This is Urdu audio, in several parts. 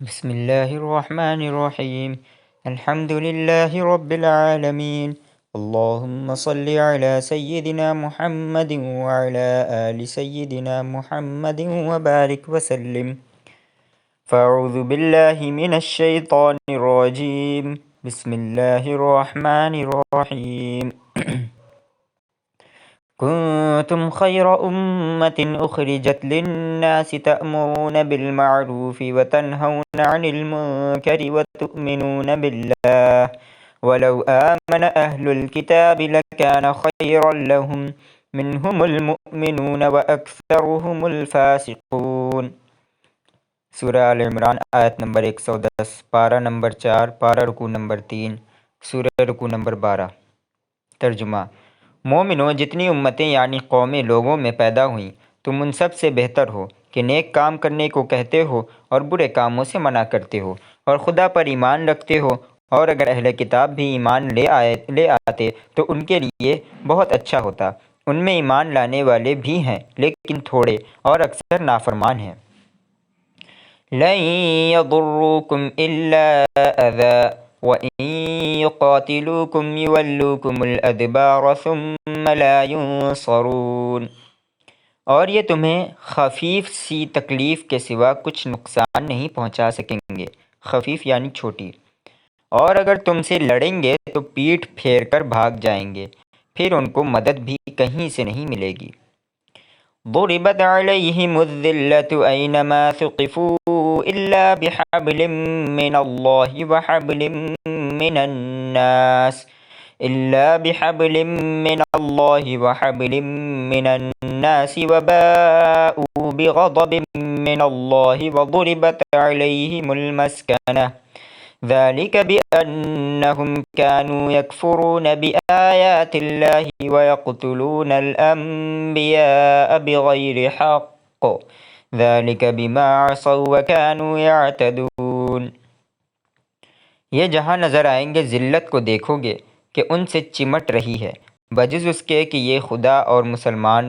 بسم الله الرحمن الرحيم. الحمد لله رب العالمين. اللهم صل على سيدنا محمد وعلى آل سيدنا محمد وبارك وسلم. فأعوذ بالله من الشيطان الرجيم. بسم الله الرحمن الرحيم. كنتم خير أمة أخرجت للناس تأمرون بالمعروف وتنهون عن المنكر وتؤمنون بالله ولو آمن أهل الكتاب لكان خيرا لهم منهم المؤمنون وأكثرهم الفاسقون. سورہ آل عمران آیت نمبر 110، پارہ نمبر 4، پارہ رکوع نمبر 3، سورہ رکوع نمبر 12۔ ترجمہ: مومنوں، جتنی امتیں یعنی قومیں لوگوں میں پیدا ہوئیں، تم ان سب سے بہتر ہو کہ نیک کام کرنے کو کہتے ہو اور برے کاموں سے منع کرتے ہو اور خدا پر ایمان رکھتے ہو، اور اگر اہل کتاب بھی ایمان لے آتے تو ان کے لیے بہت اچھا ہوتا۔ ان میں ایمان لانے والے بھی ہیں لیکن تھوڑے اور اکثر نافرمان ہیں۔ لَن يَضُرُّوكُمْ إِلَّا أَذًى وَإِن يُقَاتِلُوكُمْ يُوَلُّوكُمُ الْأَدْبَارَ ثُمَّ لَا يُنصَرُونَ۔ اور یہ تمہیں خفیف سی تکلیف کے سوا کچھ نقصان نہیں پہنچا سکیں گے، خفیف یعنی چھوٹی۔ اور اگر تم سے لڑیں گے تو پیٹھ پھیر کر بھاگ جائیں گے، پھر ان کو مدد بھی کہیں سے نہیں ملے گی۔ ضربت عليهم الذلة أينما ثقفوا إلا بحبل من الله وحبل من الناس وباءوا بغضب من الله وضربت عليهم المسكنة ذلك بأنهم كانوا يكفرون بآيات الله ويقتلون الأنبياء بغير حق ذلك بما عصوا وكانوا يعتدون۔ یہ جہاں نظر آئیں گے ذلت کو دیکھو گے کہ ان سے چمٹ رہی ہے، بجز اس کے کہ یہ خدا اور مسلمان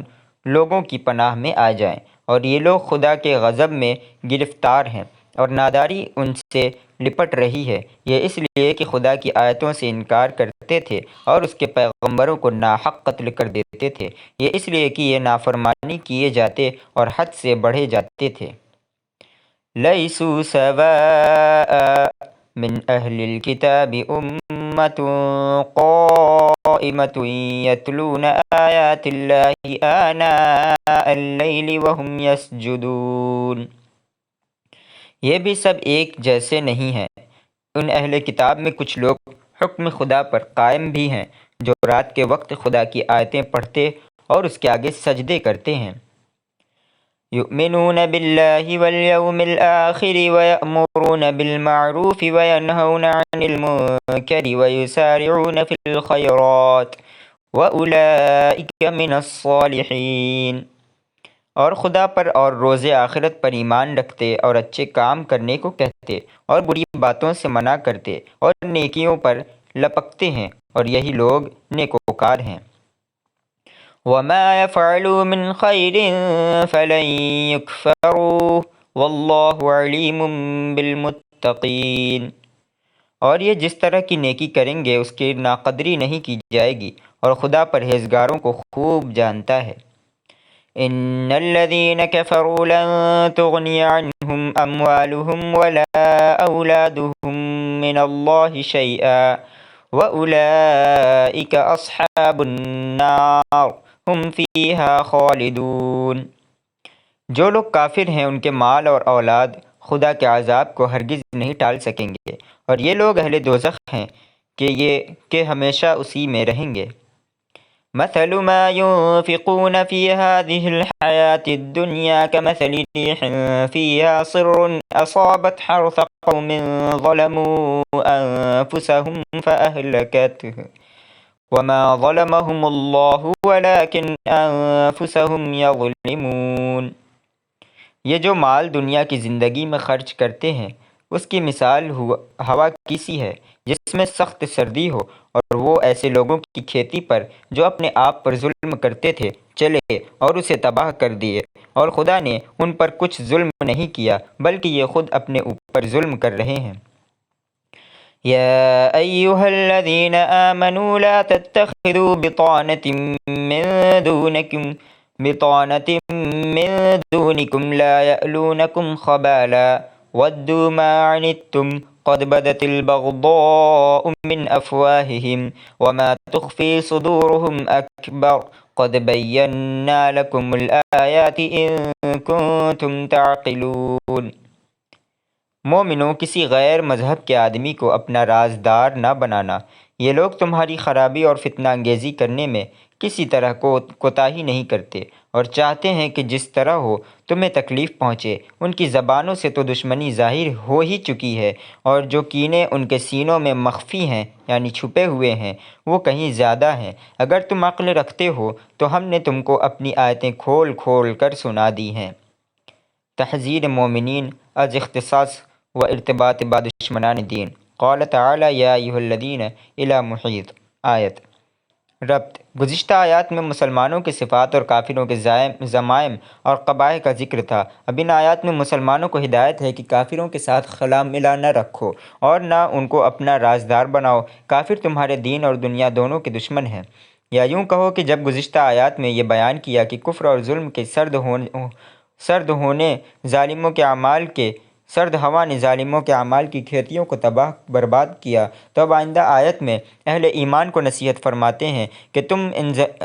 لوگوں کی پناہ میں آ جائیں، اور یہ لوگ خدا کے غضب میں گرفتار ہیں اور ناداری ان سے لپٹ رہی ہے۔ یہ اس لیے کہ خدا کی آیتوں سے انکار کرتے تھے اور اس کے پیغمبروں کو ناحق قتل کر دیتے تھے۔ یہ اس لیے کہ یہ نافرمانی کیے جاتے اور حد سے بڑھے جاتے تھے۔ لیسوا سواء من اہل الکتاب امۃ قائمۃ یتلون آیات اللہ آناء اللیل وہم یسجدون۔ یہ بھی سب ایک جیسے نہیں ہیں۔ ان اہل کتاب میں کچھ لوگ حکم خدا پر قائم بھی ہیں، جو رات کے وقت خدا کی آیتیں پڑھتے اور اس کے آگے سجدے کرتے ہیں۔ یؤمنون باللہ والیوم الآخر ویأمرون بالمعروف وینہون عن المنکر ویسارعون فی الخیرات وأولئک من الصالحین۔ اور خدا پر اور روز آخرت پر ایمان رکھتے اور اچھے کام کرنے کو کہتے اور بری باتوں سے منع کرتے اور نیکیوں پر لپکتے ہیں، اور یہی لوگ نیکوکار ہیں۔ وَمَا يَفْعَلُوا مِنْ خَيْرٍ فَلَنْ يُكْفَرُوهُ وَاللَّهُ عَلِيمٌ بِالْمُتَّقِينَ۔ اور یہ جس طرح کی نیکی کریں گے اس کی ناقدری نہیں کی جائے گی، اور خدا پرہیزگاروں کو خوب جانتا ہے۔ ان الذين كفروا لن تغني عنهم اموالهم ولا اولادهم من الله شيئا واولئك اصحاب النار هم فيها خالدون۔ جو لوگ کافر ہیں ان کے مال اور اولاد خدا کے عذاب کو ہرگز نہیں ٹال سکیں گے، اور یہ لوگ اہل دوزخ ہیں کہ ہمیشہ اسی میں رہیں گے۔ مثل ما ينفقون في هذه الحياة الدنيا كمثل ريح فيها صر أصابت حرث قوم ظلموا أنفسهم فأهلكته وما ظلمهم الله ولكن أنفسهم يظلمون۔ یہ جو مال دنیا کی زندگی میں خرچ کرتے ہیں اس کی مثال ہوا کی سی ہے جس میں سخت سردی ہو، اور وہ ایسے لوگوں کی کھیتی پر جو اپنے آپ پر ظلم کرتے تھے چلے اور اسے تباہ کر دیے، اور خدا نے ان پر کچھ ظلم نہیں کیا بلکہ یہ خود اپنے اوپر ظلم کر رہے ہیں۔ يا أيها الذين آمنوا لا تتخذوا بطانة من دونكم لا يألونكم خبالا ودوا ما عنتم قد بدت البغضاء من أفواههم وما تخفي صدورهم أكبر قد بينا لكم الآيات إن كنتم تعقلون۔ مومنوں، کسی غیر مذہب کے آدمی کو اپنا رازدار نہ بنانا۔ یہ لوگ تمہاری خرابی اور فتنہ انگیزی کرنے میں کسی طرح کوتاہی نہیں کرتے اور چاہتے ہیں کہ جس طرح ہو تمہیں تکلیف پہنچے۔ ان کی زبانوں سے تو دشمنی ظاہر ہو ہی چکی ہے، اور جو کینے ان کے سینوں میں مخفی ہیں یعنی چھپے ہوئے ہیں وہ کہیں زیادہ ہیں۔ اگر تم عقل رکھتے ہو تو ہم نے تم کو اپنی آیتیں کھول کھول کر سنا دی ہیں۔ تحذیر مومنین از اختصاص و ارتباط با دشمنان دین۔ قال تعالی یا ایھا الذین الی محیط۔ آیت ربط۔ گزشتہ آیات میں مسلمانوں کی صفات اور کافروں کے ضمائم اور قبائح کا ذکر تھا۔ اب ان آیات میں مسلمانوں کو ہدایت ہے کہ کافروں کے ساتھ خلا ملا نہ رکھو اور نہ ان کو اپنا رازدار بناؤ۔ کافر تمہارے دین اور دنیا دونوں کے دشمن ہیں۔ یا یوں کہو کہ جب گزشتہ آیات میں یہ بیان کیا کہ کفر اور ظلم کے سرد ہوا نے ظالموں کے اعمال کی کھیتیوں کو تباہ برباد کیا، تو اب آئندہ آیت میں اہل ایمان کو نصیحت فرماتے ہیں کہ تم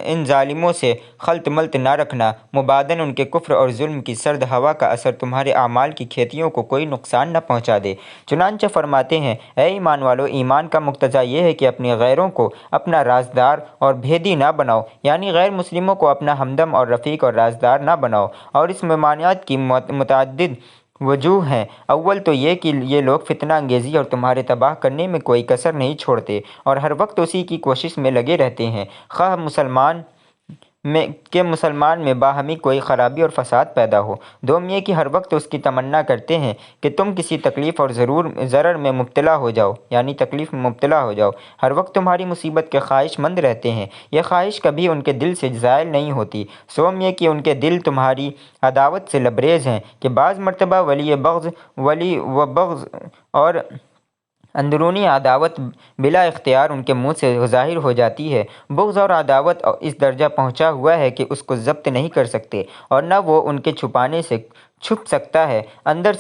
ان ظالموں سے خلط ملط نہ رکھنا، مباداً ان کے کفر اور ظلم کی سرد ہوا کا اثر تمہارے اعمال کی کھیتیوں کو کوئی نقصان نہ پہنچا دے۔ چنانچہ فرماتے ہیں، اے ایمان والو، ایمان کا مقتضا یہ ہے کہ اپنے غیروں کو اپنا رازدار اور بھیدی نہ بناؤ، یعنی غیر مسلموں کو اپنا ہمدم اور رفیق اور رازدار نہ بناؤ۔ اور اس ممانعت کی متعدد وجوہ ہیں۔ اول تو یہ کہ یہ لوگ فتنہ انگیزی اور تمہارے تباہ کرنے میں کوئی کسر نہیں چھوڑتے اور ہر وقت اسی کی کوشش میں لگے رہتے ہیں، خواہ مسلمان میں باہمی کوئی خرابی اور فساد پیدا ہو۔ دوم یہ کہ ہر وقت اس کی تمنا کرتے ہیں کہ تم کسی تکلیف اور ضرر میں مبتلا ہو جاؤ، یعنی تکلیف میں مبتلا ہو جاؤ۔ ہر وقت تمہاری مصیبت کے خواہش مند رہتے ہیں، یہ خواہش کبھی ان کے دل سے زائل نہیں ہوتی۔ سوم یہ کہ ان کے دل تمہاری عداوت سے لبریز ہیں کہ بعض مرتبہ ولی و بغض اور اندرونی عداوت بلا اختیار ان کے منہ سے ظاہر ہو جاتی ہے۔ بغض اور عداوت اس درجہ پہنچا ہوا ہے کہ اس کو ضبط نہیں کر سکتے اور نہ وہ ان کے چھپانے سے چھپ سکتا ہے۔ اندر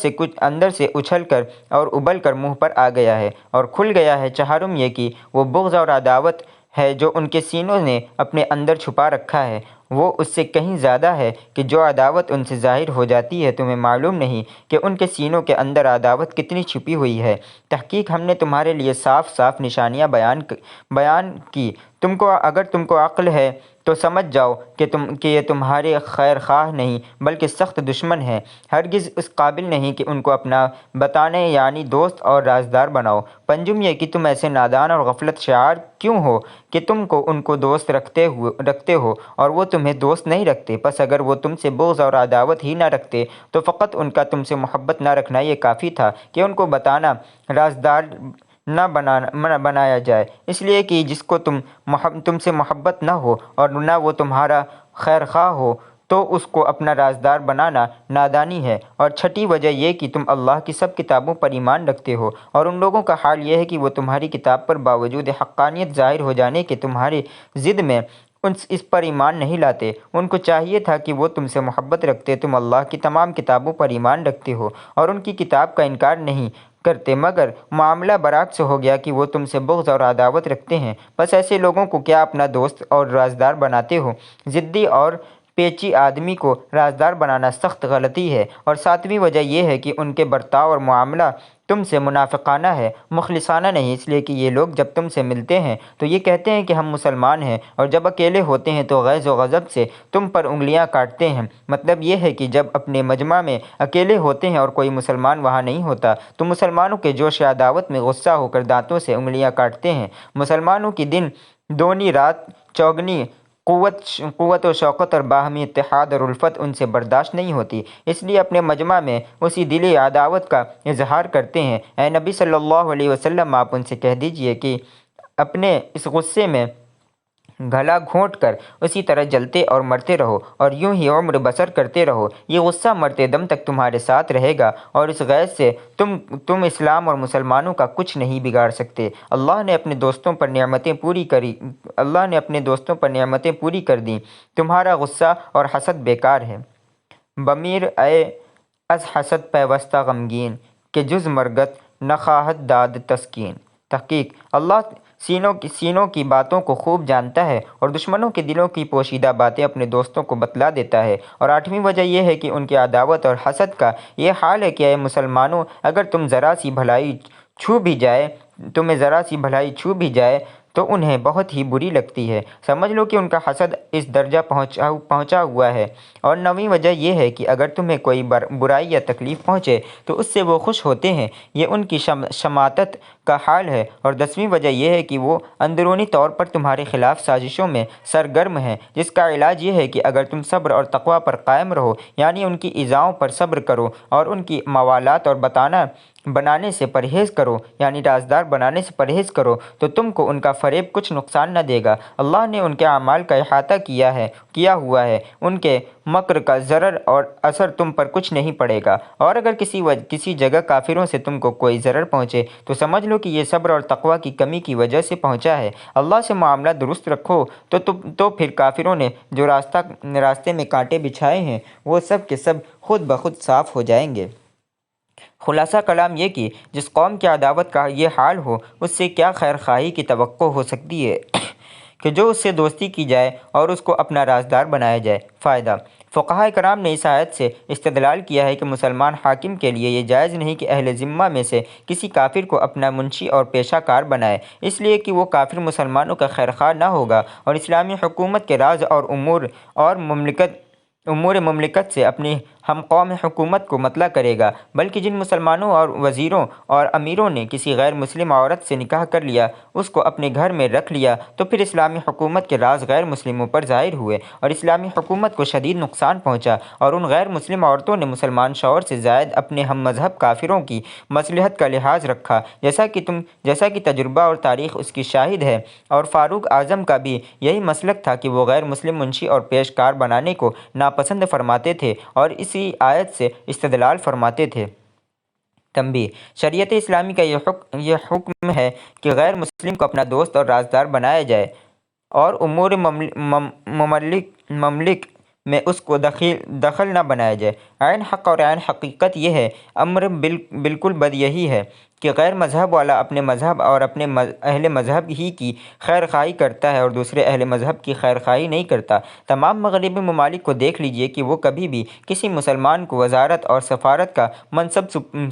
سے اچھل کر اور ابل کر منہ پر آ گیا ہے اور کھل گیا ہے۔ چہارم یہ کہ وہ بغض اور عداوت ہے جو ان کے سینوں نے اپنے اندر چھپا رکھا ہے، وہ اس سے کہیں زیادہ ہے کہ جو عداوت ان سے ظاہر ہو جاتی ہے۔ تمہیں معلوم نہیں کہ ان کے سینوں کے اندر عداوت کتنی چھپی ہوئی ہے۔ تحقیق ہم نے تمہارے لیے صاف صاف نشانیاں بیان کی، اگر تم کو عقل ہے تو سمجھ جاؤ کہ یہ تمہارے خیر خواہ نہیں بلکہ سخت دشمن ہیں، ہرگز اس قابل نہیں کہ ان کو اپنا بتانے یعنی دوست اور رازدار بناؤ۔ پنجم یہ کہ تم ایسے نادان اور غفلت شعار کیوں ہو کہ تم ان کو دوست رکھتے ہو اور وہ تمہیں دوست نہیں رکھتے۔ پس اگر وہ تم سے بغض اور عداوت ہی نہ رکھتے تو فقط ان کا تم سے محبت نہ رکھنا یہ کافی تھا کہ ان کو بتانا رازدار نہ بنایا جائے، اس لیے کہ جس کو تم سے محبت نہ ہو اور نہ وہ تمہارا خیر خواہ ہو تو اس کو اپنا رازدار بنانا نادانی ہے۔ اور چھٹی وجہ یہ کہ تم اللہ کی سب کتابوں پر ایمان رکھتے ہو اور ان لوگوں کا حال یہ ہے کہ وہ تمہاری کتاب پر باوجود حقانیت ظاہر ہو جانے کے تمہاری ضد میں اس پر ایمان نہیں لاتے۔ ان کو چاہیے تھا کہ وہ تم سے محبت رکھتے۔ تم اللہ کی تمام کتابوں پر ایمان رکھتے ہو اور ان کی کتاب کا انکار نہیں کرتے، مگر معاملہ برعکس ہو گیا کہ وہ تم سے بغض اور عداوت رکھتے ہیں۔ بس ایسے لوگوں کو کیا اپنا دوست اور رازدار بناتے ہو؟ ضدی اور پیچی آدمی کو رازدار بنانا سخت غلطی ہے۔ اور ساتویں وجہ یہ ہے کہ ان کے برتاؤ اور معاملہ تم سے منافقانہ ہے، مخلصانہ نہیں، اس لیے کہ یہ لوگ جب تم سے ملتے ہیں تو یہ کہتے ہیں کہ ہم مسلمان ہیں، اور جب اکیلے ہوتے ہیں تو غیظ و غضب سے تم پر انگلیاں کاٹتے ہیں۔ مطلب یہ ہے کہ جب اپنے مجمع میں اکیلے ہوتے ہیں اور کوئی مسلمان وہاں نہیں ہوتا تو مسلمانوں کے جوش عداوت میں غصہ ہو کر دانتوں سے انگلیاں کاٹتے ہیں۔ مسلمانوں کی دن دونی رات چوگنی قوت و شوقت اور باہمی اتحاد اور الفت ان سے برداشت نہیں ہوتی، اس لیے اپنے مجمع میں اسی دلی عداوت کا اظہار کرتے ہیں۔ اے نبی صلی اللہ علیہ وسلم، آپ ان سے کہہ دیجئے کہ اپنے اس غصے میں گلا گھونٹ کر اسی طرح جلتے اور مرتے رہو اور یوں ہی عمر بسر کرتے رہو۔ یہ غصہ مرتے دم تک تمہارے ساتھ رہے گا اور اس غیظ سے تم اسلام اور مسلمانوں کا کچھ نہیں بگاڑ سکتے۔ اللہ نے اپنے دوستوں پر نعمتیں پوری کر دیں، تمہارا غصہ اور حسد بیکار ہے۔ بمیر اے از حسد پیوستہ غمگین، کہ جز مرگت نخواہد داد تسکین۔ تحقیق اللہ سینوں کی باتوں کو خوب جانتا ہے اور دشمنوں کے دلوں کی پوشیدہ باتیں اپنے دوستوں کو بتلا دیتا ہے۔ اور 8ویں وجہ یہ ہے کہ ان کی عداوت اور حسد کا یہ حال ہے کہ اے مسلمانوں، اگر تمہیں ذرا سی بھلائی چھو بھی جائے تو انہیں بہت ہی بری لگتی ہے۔ سمجھ لو کہ ان کا حسد اس درجہ پہنچا ہوا ہے۔ اور 9ویں وجہ یہ ہے کہ اگر تمہیں کوئی برائی یا تکلیف پہنچے تو اس سے وہ خوش ہوتے ہیں، یہ ان کی شماتت کا حال ہے۔ اور 10ویں وجہ یہ ہے کہ وہ اندرونی طور پر تمہارے خلاف سازشوں میں سرگرم ہیں، جس کا علاج یہ ہے کہ اگر تم صبر اور تقوی پر قائم رہو، یعنی ان کی ایذاؤں پر صبر کرو اور ان کی موالات اور بنانے سے پرہیز کرو، یعنی رازدار بنانے سے پرہیز کرو، تو تم کو ان کا فریب کچھ نقصان نہ دے گا۔ اللہ نے ان کے اعمال کا احاطہ کیا ہوا ہے، ان کے مکر کا ضرر اور اثر تم پر کچھ نہیں پڑے گا۔ اور اگر کسی جگہ کافروں سے تم کو کوئی ضرر پہنچے تو سمجھ لو کہ یہ صبر اور تقوی کی کمی کی وجہ سے پہنچا ہے۔ اللہ سے معاملہ درست رکھو تو پھر کافروں نے جو راستے میں کانٹے بچھائے ہیں وہ سب کے سب خود بخود صاف ہو جائیں گے۔ خلاصہ کلام یہ کہ جس قوم کی عداوت کا یہ حال ہو، اس سے کیا خیر خواہی کی توقع ہو سکتی ہے کہ جو اس سے دوستی کی جائے اور اس کو اپنا رازدار بنایا جائے۔ فائدہ: فقہائے کرام نے اس آیت سے استدلال کیا ہے کہ مسلمان حاکم کے لیے یہ جائز نہیں کہ اہل ذمہ میں سے کسی کافر کو اپنا منشی اور پیشہ کار بنائے، اس لیے کہ وہ کافر مسلمانوں کا خیر خواہ نہ ہوگا اور اسلامی حکومت کے راز اور امور مملکت سے اپنی ہم قوم حکومت کو مطلع کرے گا، بلکہ جن مسلمانوں اور وزیروں اور امیروں نے کسی غیر مسلم عورت سے نکاح کر لیا، اس کو اپنے گھر میں رکھ لیا، تو پھر اسلامی حکومت کے راز غیر مسلموں پر ظاہر ہوئے اور اسلامی حکومت کو شدید نقصان پہنچا، اور ان غیر مسلم عورتوں نے مسلمان شوہر سے زائد اپنے ہم مذہب کافروں کی مصلحت کا لحاظ رکھا، جیسا کہ تجربہ اور تاریخ اس کی شاہد ہے۔ اور فاروق اعظم کا بھی یہی مسلک تھا کہ وہ غیر مسلم منشی اور پیش کار بنانے کو ناپسند فرماتے تھے اور اسی آیت سے استدلال فرماتے تھے۔ تنبیہ: شریعت اسلامی کا یہ حکم ہے کہ غیر مسلم کو اپنا دوست اور رازدار بنایا جائے اور امور مملک میں اس کو دخل نہ بنایا جائے۔ عین حق اور عین حقیقت یہ ہے، امر بالکل بد یہی ہے کہ غیر مذہب والا اپنے مذہب اور اپنے اہل مذہب ہی کی خیر خواہی کرتا ہے اور دوسرے اہل مذہب کی خیر خواہی نہیں کرتا۔ تمام مغربی ممالک کو دیکھ لیجئے کہ وہ کبھی بھی کسی مسلمان کو وزارت اور سفارت کا منصب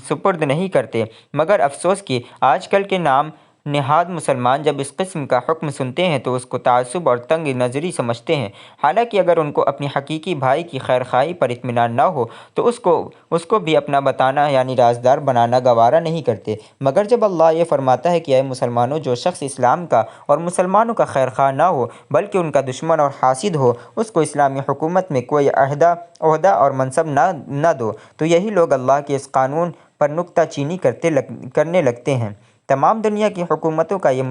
سپرد نہیں کرتے، مگر افسوس کہ آج کل کے نام نہاد مسلمان جب اس قسم کا حکم سنتے ہیں تو اس کو تعصب اور تنگ نظری سمجھتے ہیں، حالانکہ اگر ان کو اپنی حقیقی بھائی کی خیر خواہی پر اطمینان نہ ہو تو اس کو بھی اپنا بتانا یعنی رازدار بنانا گوارا نہیں کرتے۔ مگر جب اللہ یہ فرماتا ہے کہ اے مسلمانوں، جو شخص اسلام کا اور مسلمانوں کا خیر خواہ نہ ہو بلکہ ان کا دشمن اور حاسد ہو، اس کو اسلامی حکومت میں کوئی عہدہ اور منصب نہ دو، تو یہی لوگ اللہ کے اس قانون پر نکتہ چینی کرنے لگتے ہیں۔ تمام دنیا کی حکومتوں کا یہ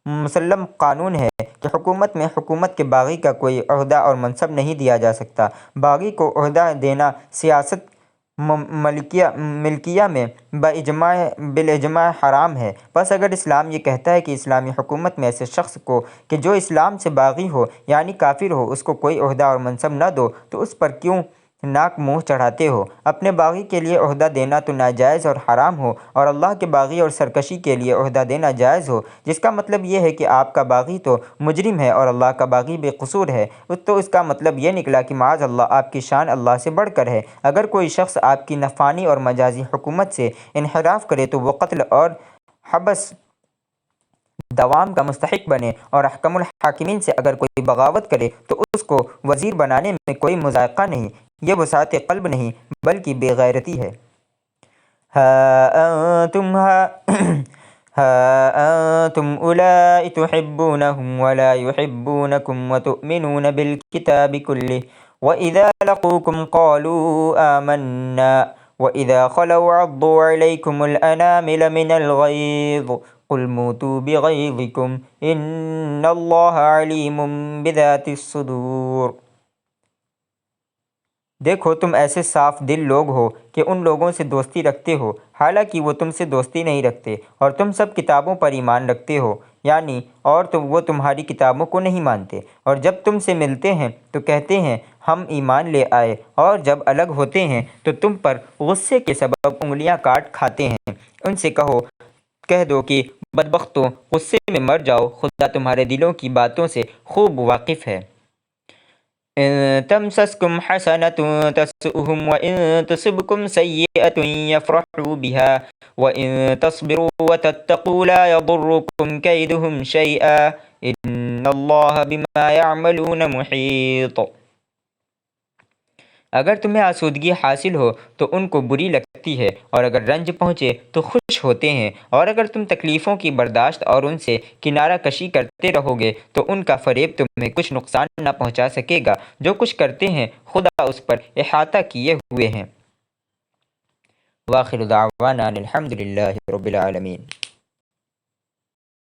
مسلم قانون ہے کہ حکومت کے باغی کا کوئی عہدہ اور منصب نہیں دیا جا سکتا۔ باغی کو عہدہ دینا سیاست ملکیہ میں بالاجماع حرام ہے۔ بس اگر اسلام یہ کہتا ہے کہ اسلامی حکومت میں ایسے شخص کو کہ جو اسلام سے باغی ہو یعنی کافر ہو، اس کو کوئی عہدہ اور منصب نہ دو، تو اس پر کیوں ناک منہ چڑھاتے ہو؟ اپنے باغی کے لیے عہدہ دینا تو ناجائز اور حرام ہو، اور اللہ کے باغی اور سرکشی کے لیے عہدہ دینا جائز ہو، جس کا مطلب یہ ہے کہ آپ کا باغی تو مجرم ہے اور اللہ کا باغی بے قصور ہے، تو اس کا مطلب یہ نکلا کہ معاذ اللہ آپ کی شان اللہ سے بڑھ کر ہے۔ اگر کوئی شخص آپ کی نفسانی اور مجازی حکومت سے انحراف کرے تو وہ قتل اور حبس دوام کا مستحق بنے، اور احکم الحاکمین سے اگر کوئی بغاوت کرے تو اس کو وزیر بنانے میں کوئی مضائقہ نہیں۔ یہ وسعت قلب نہیں بلکہ بے غیرتی ہے۔ ها أنتم أولئك تحبونهم ولا يحبونكم وتؤمنون بالكتاب كله وإذا لقوكم قالوا آمنا وإذا خلوا عضوا عليكم الأنامل من الغيظ قل موتوا بغیظکم ان اللہ علیم بذات الصدور۔ دیکھو تم ایسے صاف دل لوگ ہو کہ ان لوگوں سے دوستی رکھتے ہو حالانکہ وہ تم سے دوستی نہیں رکھتے، اور تم سب کتابوں پر ایمان رکھتے ہو، یعنی اور وہ تمہاری کتابوں کو نہیں مانتے، اور جب تم سے ملتے ہیں تو کہتے ہیں ہم ایمان لے آئے، اور جب الگ ہوتے ہیں تو تم پر غصے کے سبب انگلیاں کاٹ کھاتے ہیں۔ ان سے کہہ دو کہ بدبختو غصے میں مر جاؤ، خدا تمہارے دلوں کی باتوں سے خوب واقف ہے۔ إن تمسسكم حسنة تسؤهم وإن تصبكم سيئة يفرحوا بها وإن تصبروا وتتقوا لا يضركم كيدهم شيئا إن الله بما يعملون محيط۔ اگر تمہیں آسودگی حاصل ہو تو ان کو بری لگتی ہے، اور اگر رنج پہنچے تو خوش ہوتے ہیں، اور اگر تم تکلیفوں کی برداشت اور ان سے کنارہ کشی کرتے رہو گے تو ان کا فریب تمہیں کچھ نقصان نہ پہنچا سکے گا۔ جو کچھ کرتے ہیں خدا اس پر احاطہ کیے ہوئے ہیں۔ وآخر دعوانا الحمد للہ رب العالمین۔